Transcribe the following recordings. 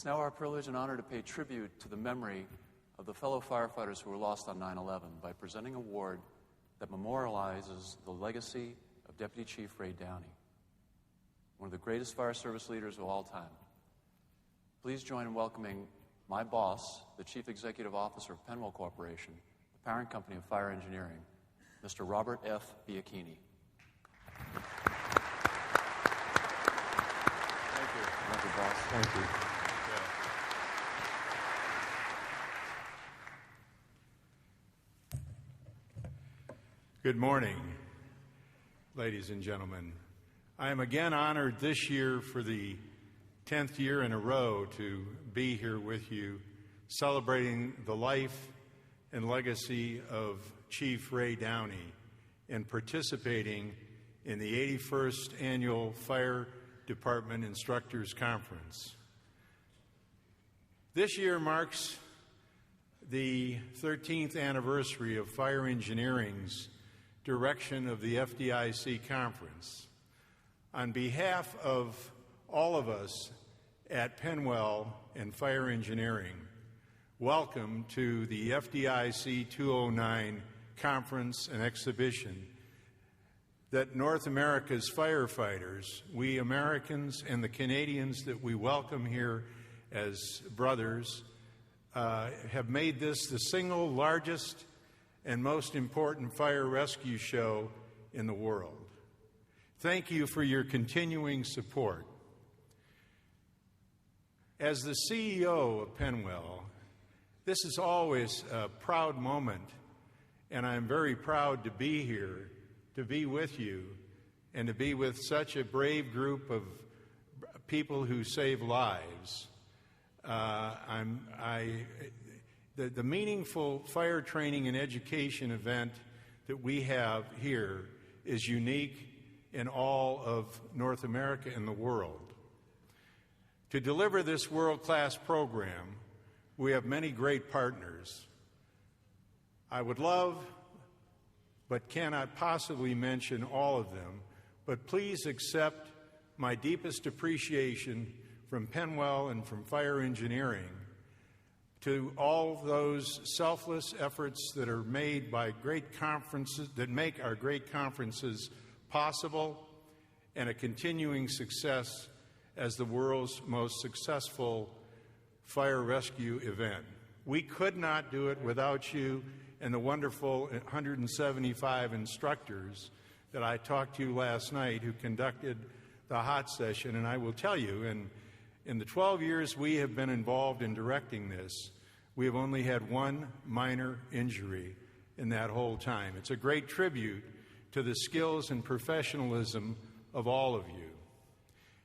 It's now our privilege and honor to pay tribute to the memory of the fellow firefighters who were lost on 9/11 by presenting an award that memorializes the legacy of Deputy Chief Ray Downey, one of the greatest fire service leaders of all time. Please join in welcoming my boss, the Chief Executive Officer of Penwell Corporation, the parent company of fire engineering, Mr. Robert F. Biachini. Thank you. Thank you, boss. Thank you. Good morning, ladies and gentlemen. I am again honored this year for the 10th year in a row to be here with you, celebrating the life and legacy of Chief Ray Downey and participating in the 81st Annual Fire Department Instructors Conference. This year marks the 13th anniversary of fire engineering's direction of the FDIC conference. On behalf of all of us at Penwell and Fire Engineering, welcome to the FDIC 209 conference and exhibition that North America's firefighters, we Americans and the Canadians that we welcome here as brothers, have made this the single largest and most important fire rescue show in the world. Thank you for your continuing support. As the CEO of Penwell, this is always a proud moment, and I'm very proud to be here, to be with you, and to be with such a brave group of people who save lives. The meaningful fire training and education event that we have here is unique in all of North America and the world. To deliver this world-class program, we have many great partners. I would love, but cannot possibly mention all of them, but please accept my deepest appreciation from Penwell and from Fire Engineering to all those selfless efforts that are made by great conferences, that make our great conferences possible, and a continuing success as the world's most successful fire rescue event. We could not do it without you and the wonderful 175 instructors that I talked to last night who conducted the hot session. And I will tell you, in the 12 years we have been involved in directing this, we have only had one minor injury in that whole time. It's a great tribute to the skills and professionalism of all of you.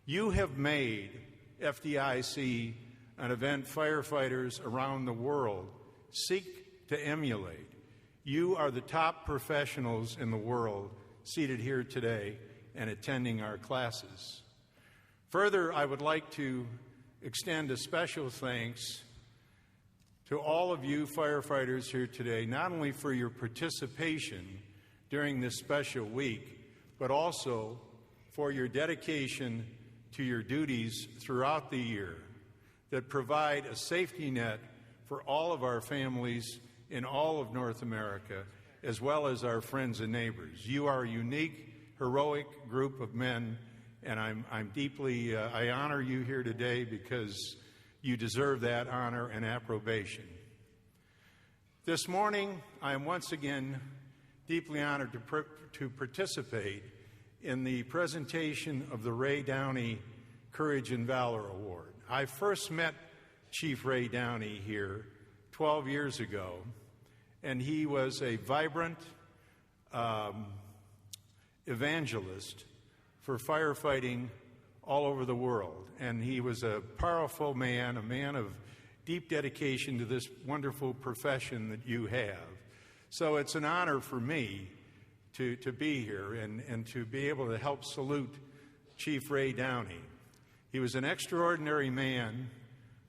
You have made FDIC an event firefighters around the world seek to emulate. You are the top professionals in the world seated here today and attending our classes. Further, I would like to extend a special thanks to all of you firefighters here today, not only for your participation during this special week, but also for your dedication to your duties throughout the year that provide a safety net for all of our families in all of North America, as well as our friends and neighbors. You are a unique, heroic group of men, and I'm deeply, I honor you here today because you deserve that honor and approbation. This morning, I am once again deeply honored to participate in the presentation of the Ray Downey Courage and Valor Award. I first met Chief Ray Downey here 12 years ago, and he was a vibrant evangelist for firefighting all over the world. And he was a powerful man, a man of deep dedication to this wonderful profession that you have. So it's an honor for me to be here and to be able to help salute Chief Ray Downey. He was an extraordinary man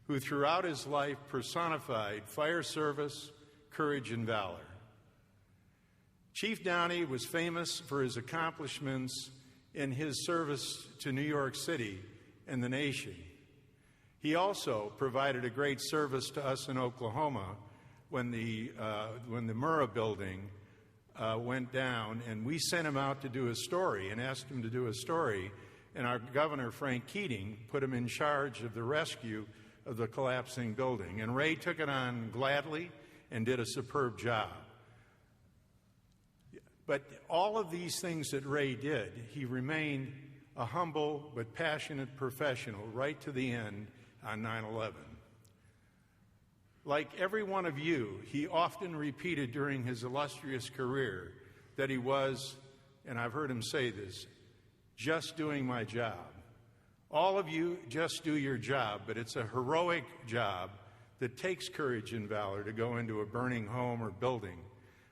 who throughout his life personified fire service, courage, and valor. Chief Downey was famous for his accomplishments in his service to New York City and the nation. He also provided a great service to us in Oklahoma when the Murrah building went down, and we sent him out to do a story and asked him to do a story, and our governor, Frank Keating, put him in charge of the rescue of the collapsing building. And Ray took it on gladly and did a superb job. But all of these things that Ray did, he remained a humble but passionate professional right to the end on 9/11. Like every one of you, he often repeated during his illustrious career that he was, and I've heard him say this, just doing my job. All of you just do your job, but it's a heroic job that takes courage and valor to go into a burning home or building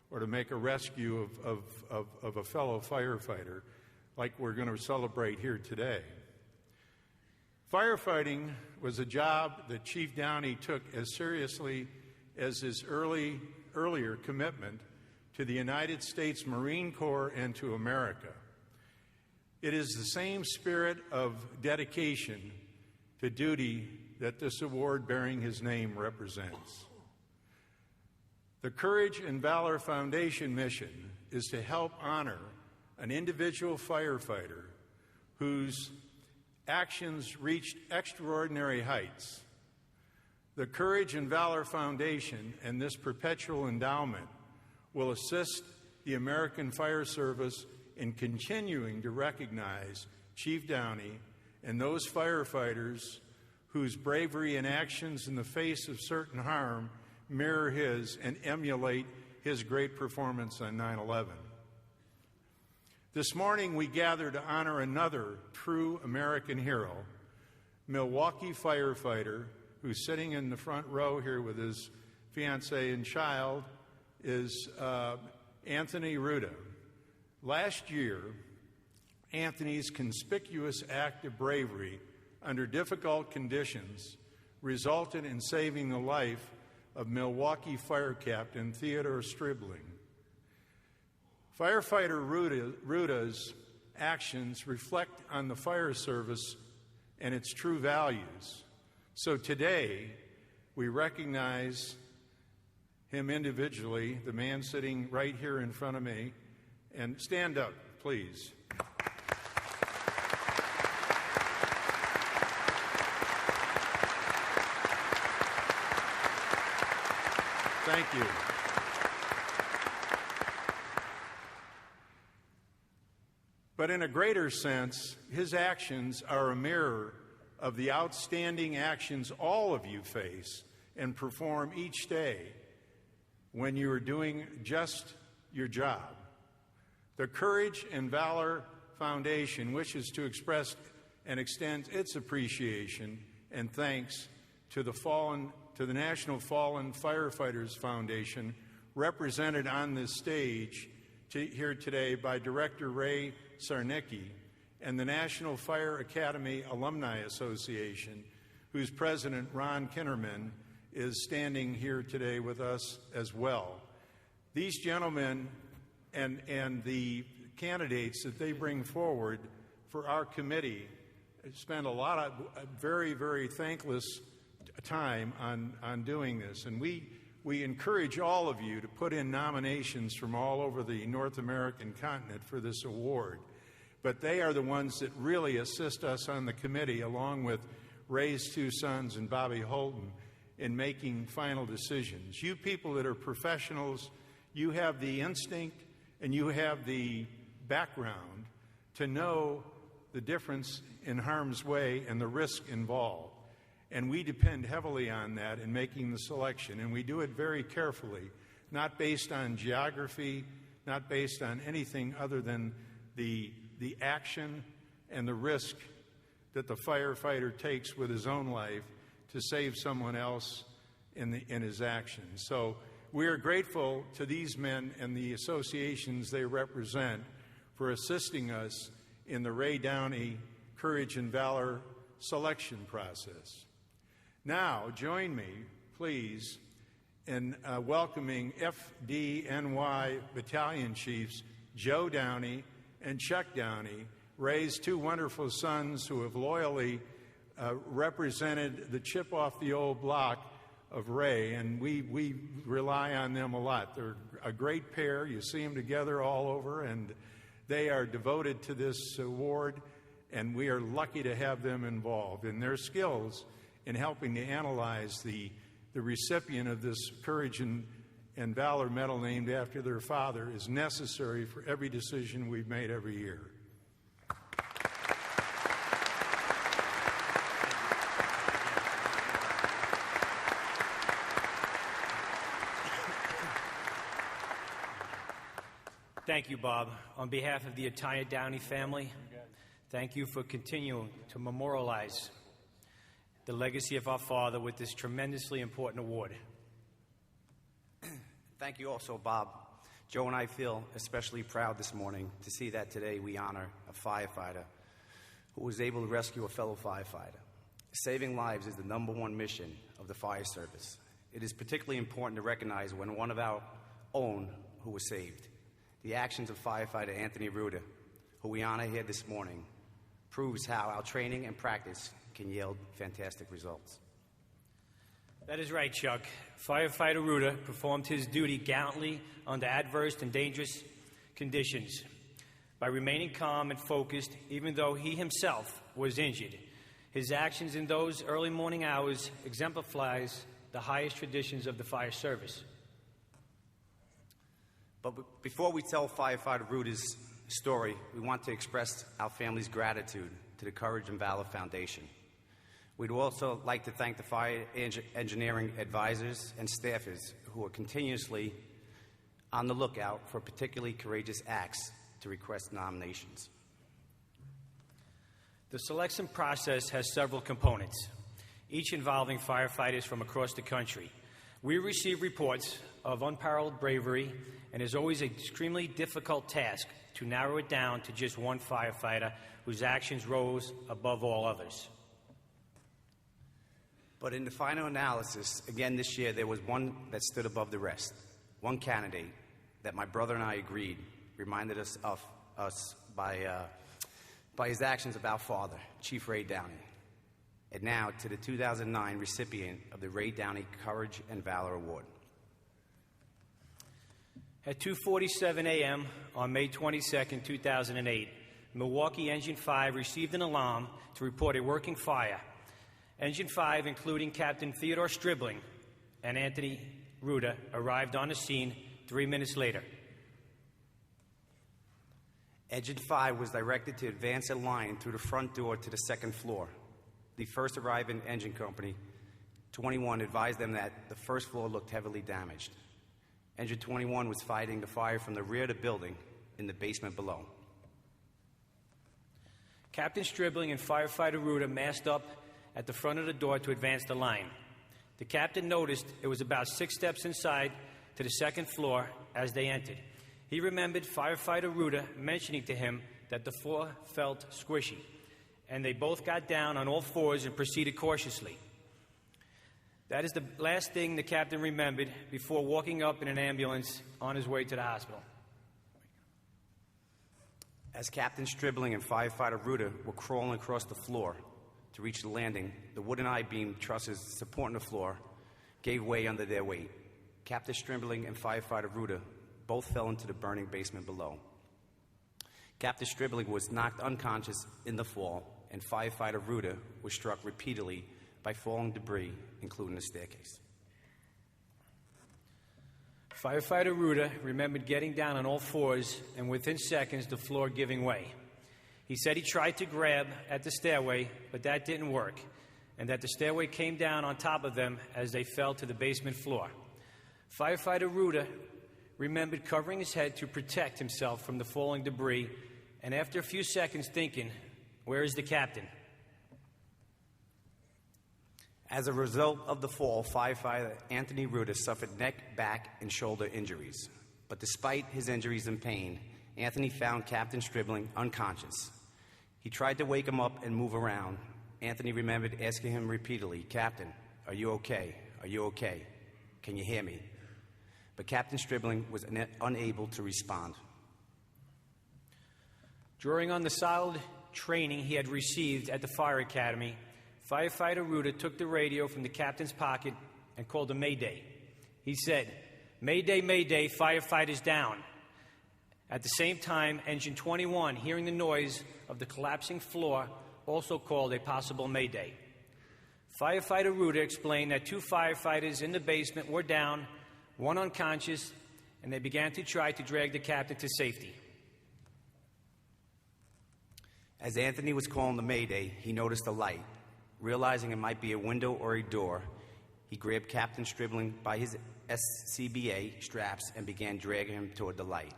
or to make a rescue of a fellow firefighter like we're going to celebrate here today. Firefighting was a job that Chief Downey took as seriously as his earlier commitment to the United States Marine Corps and to America. It is the same spirit of dedication to duty that this award bearing his name represents. The Courage and Valor Foundation mission is to help honor an individual firefighter whose actions reached extraordinary heights. The Courage and Valor Foundation and this perpetual endowment will assist the American Fire Service in continuing to recognize Chief Downey and those firefighters whose bravery and actions in the face of certain harm mirror his and emulate his great performance on 9/11. This morning we gather to honor another true American hero, Milwaukee firefighter, who's sitting in the front row here with his fiancée and child, is Anthony Rueda. Last year, Anthony's conspicuous act of bravery under difficult conditions resulted in saving the life of Milwaukee Fire Captain Theodore Stribling. Firefighter Rueda's actions reflect on the fire service and its true values. So today, we recognize him individually, the man sitting right here in front of me. And stand up, please. Thank you. But in a greater sense, his actions are a mirror of the outstanding actions all of you face and perform each day when you are doing just your job. The Courage and Valor Foundation wishes to express and extend its appreciation and thanks to the National Fallen Firefighters Foundation, represented on this stage here today by Director Ray Sarnicki, and the National Fire Academy Alumni Association, whose president, Ron Kinnerman, is standing here today with us as well. These gentlemen and the candidates that they bring forward for our committee spend a lot of very, very thankless time on doing this. And we encourage all of you to put in nominations from all over the North American continent for this award. But they are the ones that really assist us on the committee, along with Ray's two sons and Bobby Holton, in making final decisions. You people that are professionals, you have the instinct and you have the background to know the difference in harm's way and the risk involved. And we depend heavily on that in making the selection. And we do it very carefully, not based on geography, not based on anything other than the action and the risk that the firefighter takes with his own life to save someone else in his actions. So we are grateful to these men and the associations they represent for assisting us in the Ray Downey Courage and Valor selection process. Now, join me, please, in welcoming FDNY Battalion Chiefs Joe Downey and Chuck Downey, Ray's two wonderful sons who have loyally represented the chip off the old block of Ray, and we rely on them a lot. They're a great pair. You see them together all over, and they are devoted to this award, and we are lucky to have them involved. And their skills in helping to analyze the recipient of this Courage and Valor Medal named after their father is necessary for every decision we've made every year. Thank you, Bob. On behalf of the entire Downey family, thank you for continuing to memorialize the legacy of our father with this tremendously important award. Thank you also, Bob. Joe and I feel especially proud this morning to see that today we honor a firefighter who was able to rescue a fellow firefighter. Saving lives is the #1 mission of the fire service. It is particularly important to recognize when one of our own who was saved. The actions of firefighter Anthony Rueda, who we honor here this morning, proves how our training and practice can yield fantastic results. That is right, Chuck. Firefighter Rueda performed his duty gallantly under adverse and dangerous conditions by remaining calm and focused, even though he himself was injured. His actions in those early morning hours exemplifies the highest traditions of the fire service. But before we tell firefighter Rueda's story, we want to express our family's gratitude to the Courage and Valor Foundation. We'd also like to thank the fire engineering advisors and staffers who are continuously on the lookout for particularly courageous acts to request nominations. The selection process has several components, each involving firefighters from across the country. We receive reports of unparalleled bravery, and it's always an extremely difficult task to narrow it down to just one firefighter whose actions rose above all others. But in the final analysis, again this year, there was one that stood above the rest. One candidate that my brother and I agreed reminded us of us by his actions of our father, Chief Ray Downey. And now to the 2009 recipient of the Ray Downey Courage and Valor Award. At 2:47 a.m. on May 22, 2008, Milwaukee Engine 5 received an alarm to report a working fire. Engine 5, including Captain Theodore Stribling and Anthony Rueda, arrived on the scene 3 minutes later. Engine 5 was directed to advance a line through the front door to the second floor. The first arriving engine company, 21, advised them that the first floor looked heavily damaged. Engine 21 was fighting the fire from the rear of the building in the basement below. Captain Stribling and firefighter Rueda massed up at the front of the door to advance the line. The captain noticed it was about 6 steps inside to the second floor as they entered. He remembered firefighter Rueda mentioning to him that the floor felt squishy, and they both got down on all fours and proceeded cautiously. That is the last thing the captain remembered before walking up in an ambulance on his way to the hospital. As Captain Stribling and firefighter Rueda were crawling across the floor to reach the landing, the wooden I-beam trusses supporting the floor gave way under their weight. Captain Stribling and firefighter Rueda both fell into the burning basement below. Captain Stribling was knocked unconscious in the fall, and firefighter Rueda was struck repeatedly by falling debris, including the staircase. Firefighter Rueda remembered getting down on all fours and within seconds the floor giving way. He said he tried to grab at the stairway, but that didn't work, and that the stairway came down on top of them as they fell to the basement floor. Firefighter Rueda remembered covering his head to protect himself from the falling debris, and after a few seconds thinking, "Where is the captain?" As a result of the fall, firefighter Anthony Rueda suffered neck, back, and shoulder injuries. But despite his injuries and pain, Anthony found Captain Stribling unconscious. He tried to wake him up and move around. Anthony remembered asking him repeatedly, "Captain, are you okay? Are you okay? Can you hear me?" But Captain Stribling was unable to respond. Drawing on the solid training he had received at the Fire Academy, Firefighter Rueda took the radio from the captain's pocket and called a mayday. He said, "Mayday, mayday, firefighters down." At the same time, Engine 21, hearing the noise of the collapsing floor, also called a possible mayday. Firefighter Rueda explained that 2 firefighters in the basement were down, 1 unconscious, and they began to try to drag the captain to safety. As Anthony was calling the mayday, he noticed a light. Realizing it might be a window or a door, he grabbed Captain Stribling by his SCBA straps and began dragging him toward the light.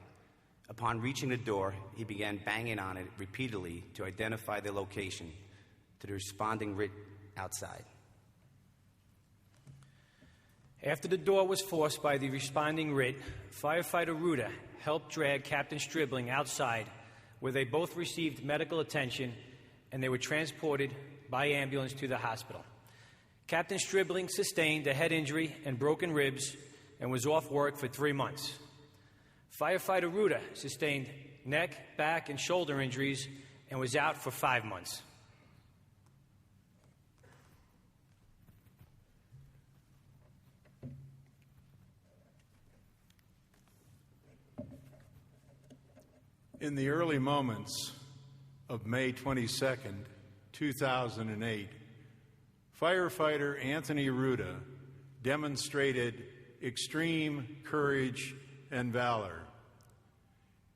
Upon reaching the door, he began banging on it repeatedly to identify the location to the responding RIT outside. After the door was forced by the responding RIT, Firefighter Rueda helped drag Captain Stribling outside, where they both received medical attention and they were transported by ambulance to the hospital. Captain Stribling sustained a head injury and broken ribs and was off work for 3 months. Firefighter Rueda sustained neck, back, and shoulder injuries and was out for 5 months. In the early moments of May 22nd, 2008, firefighter Anthony Rueda demonstrated extreme courage and valor.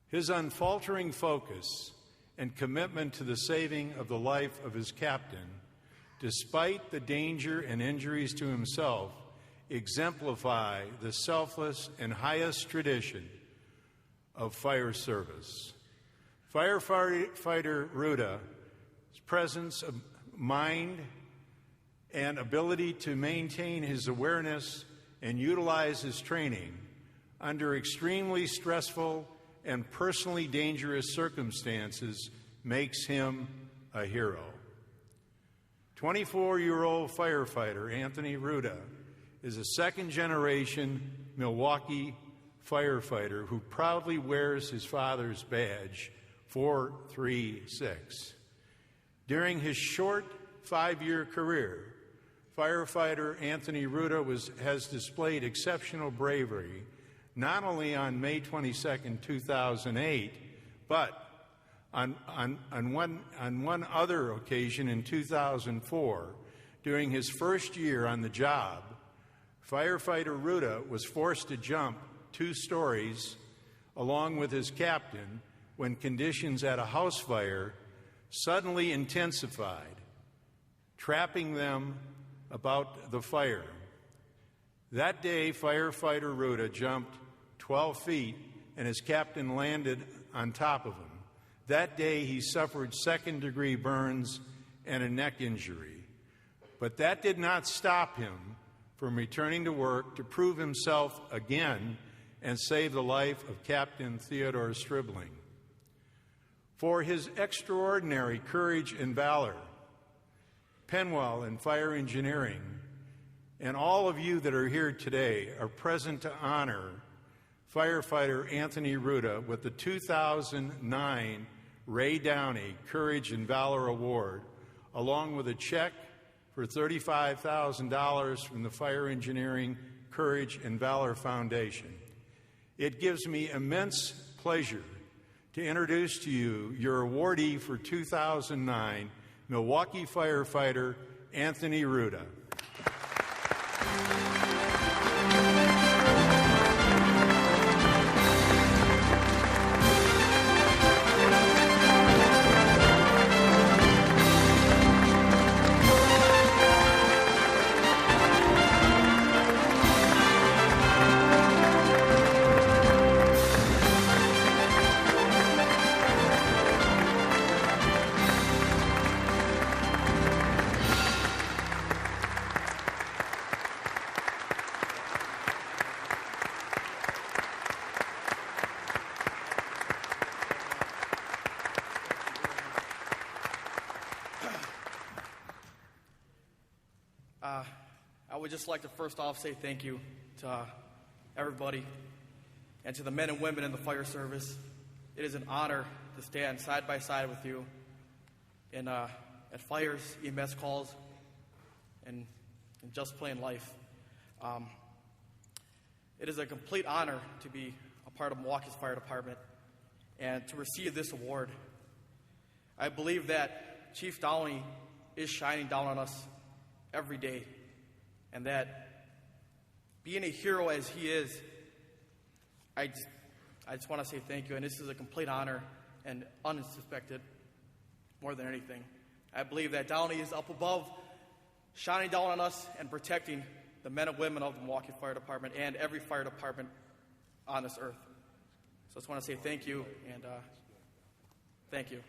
His unfaltering focus and commitment to the saving of the life of his captain, despite the danger and injuries to himself, exemplify the selfless and highest tradition of fire service. Firefighter Rueda's presence of mind and ability to maintain his awareness and utilize his training under extremely stressful and personally dangerous circumstances makes him a hero. 24-year-old firefighter Anthony Rueda is a second-generation Milwaukee firefighter who proudly wears his father's badge, 436. During his short 5-year career, firefighter Anthony Rueda has displayed exceptional bravery not only on May 22, 2008, but on one other occasion in 2004, during his first year on the job, firefighter Rueda was forced to jump 2 stories along with his captain when conditions at a house fire suddenly intensified, trapping them about the fire. That day, firefighter Rueda jumped 12 feet and his captain landed on top of him. That day, he suffered second-degree burns and a neck injury. But that did not stop him from returning to work to prove himself again and save the life of Captain Theodore Stribling. For his extraordinary courage and valor, Penwell and Fire Engineering and all of you that are here today are present to honor firefighter Anthony Rueda with the 2009 Ray Downey Courage and Valor Award, along with a check for $35,000 from the Fire Engineering Courage and Valor Foundation. It gives me immense pleasure to introduce to you your awardee for 2009, Milwaukee firefighter Anthony Rueda. I would just like to first off say thank you to everybody and to the men and women in the fire service. It is an honor to stand side by side with you in at fires, EMS calls, and just plain life. It is a complete honor to be a part of Milwaukee's Fire Department and to receive this award. I believe that Chief Downey is shining down on us every day, and that being a hero as he is, I just want to say thank you, and this is a complete honor and unsuspected more than anything. I believe that Downey is up above, shining down on us and protecting the men and women of the Milwaukee Fire Department and every fire department on this earth. So I just want to say thank you, and thank you.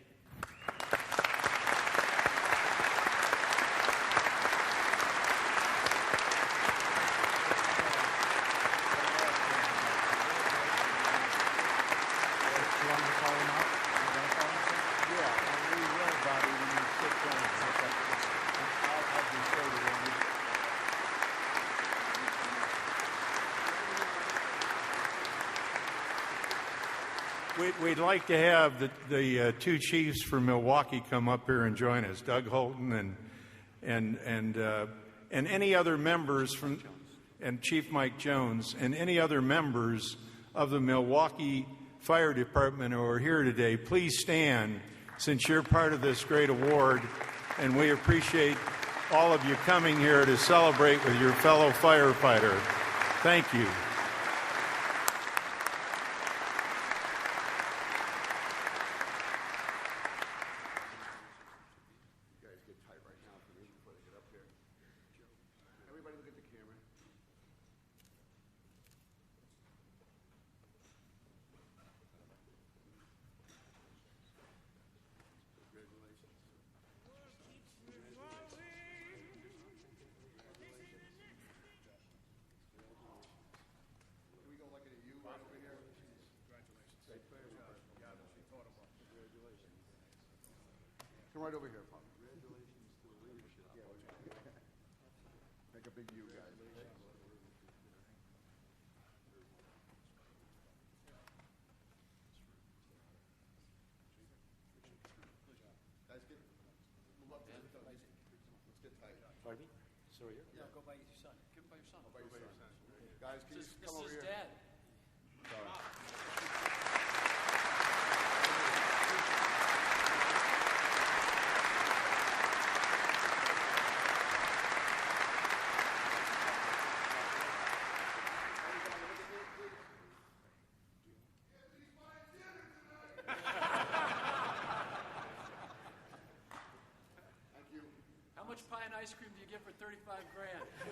We'd like to have the two chiefs from Milwaukee come up here and join us, Doug Holton and any other members from, and Chief Mike Jones, and any other members of the Milwaukee Fire Department who are here today. Please stand, since you're part of this great award, and we appreciate all of you coming here to celebrate with your fellow firefighter. Thank you. Come right over here, Pop. Congratulations to the leadership. Make a big U, guys. Guys, move up. Let's get tight. Pardon me? Sorry. Yeah, go by your son. Give him by your son. Go by your son. Guys, can you This come over is here? Dad. How much pie and ice cream do you get for $35,000?